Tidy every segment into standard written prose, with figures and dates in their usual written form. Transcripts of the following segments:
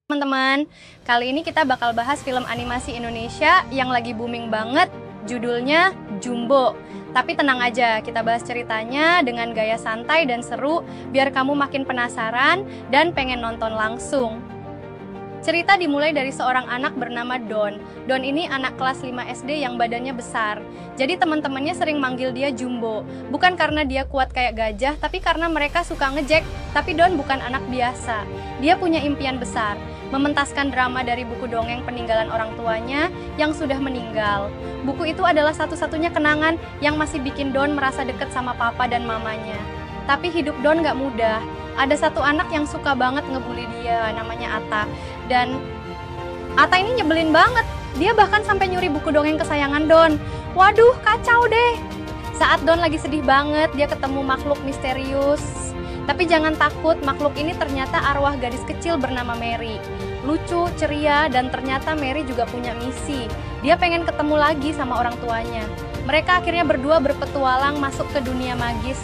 Teman-teman, kali ini kita bakal bahas film animasi Indonesia yang lagi booming banget, judulnya Jumbo. Tapi tenang aja, kita bahas ceritanya dengan gaya santai dan seru, biar kamu makin penasaran dan pengen nonton langsung. Cerita dimulai dari seorang anak bernama Don. Don ini anak kelas 5 SD yang badannya besar. Jadi teman-temannya sering manggil dia Jumbo. Bukan karena dia kuat kayak gajah, tapi karena mereka suka ngejek. Tapi Don bukan anak biasa. Dia punya impian besar, mementaskan drama dari buku dongeng peninggalan orang tuanya yang sudah meninggal. Buku itu adalah satu-satunya kenangan yang masih bikin Don merasa dekat sama papa dan mamanya. Tapi hidup Don gak mudah. Ada satu anak yang suka banget ngebully dia, namanya Atta. Dan Atta ini nyebelin banget. Dia bahkan sampai nyuri buku dongeng kesayangan Don. Waduh, kacau deh. Saat Don lagi sedih banget, dia ketemu makhluk misterius. Tapi jangan takut, makhluk ini ternyata arwah gadis kecil bernama Mary. Lucu, ceria, dan ternyata Mary juga punya misi. Dia pengen ketemu lagi sama orang tuanya. Mereka akhirnya berdua berpetualang masuk ke dunia magis.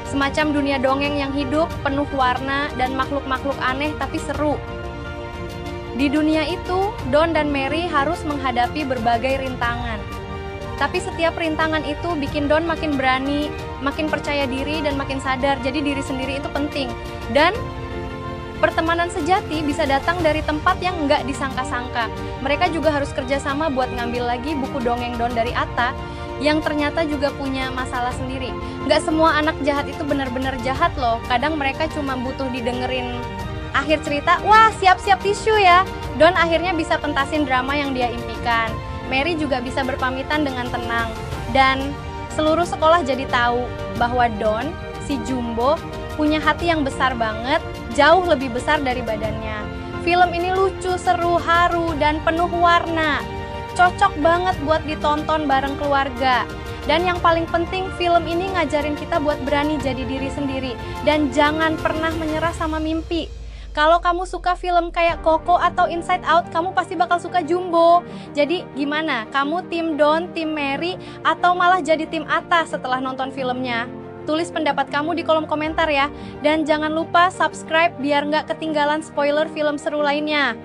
Semacam dunia dongeng yang hidup, penuh warna, dan makhluk-makhluk aneh tapi seru. Di dunia itu, Don dan Mary harus menghadapi berbagai rintangan. Tapi setiap rintangan itu bikin Don makin berani, makin percaya diri, dan makin sadar. Jadi diri sendiri itu penting. Dan pertemanan sejati bisa datang dari tempat yang nggak disangka-sangka. Mereka juga harus kerjasama buat ngambil lagi buku dongeng Don dari Atta, yang ternyata juga punya masalah sendiri. Nggak semua anak jahat itu benar-benar jahat loh. Kadang mereka cuma butuh didengerin akhir cerita. Wah, siap-siap tisu ya. Don akhirnya bisa pentasin drama yang dia impikan. Mary juga bisa berpamitan dengan tenang. Dan seluruh sekolah jadi tahu bahwa Don, si Jumbo, punya hati yang besar banget, jauh lebih besar dari badannya. Film ini lucu, seru, haru, dan penuh warna. Cocok banget buat ditonton bareng keluarga. Dan yang paling penting, film ini ngajarin kita buat berani jadi diri sendiri. Dan jangan pernah menyerah sama mimpi. Kalau kamu suka film kayak Coco atau Inside Out, kamu pasti bakal suka Jumbo. Jadi gimana? Kamu tim Don, tim Mary, atau malah jadi tim Atta setelah nonton filmnya? Tulis pendapat kamu di kolom komentar ya. Dan jangan lupa subscribe biar nggak ketinggalan spoiler film seru lainnya.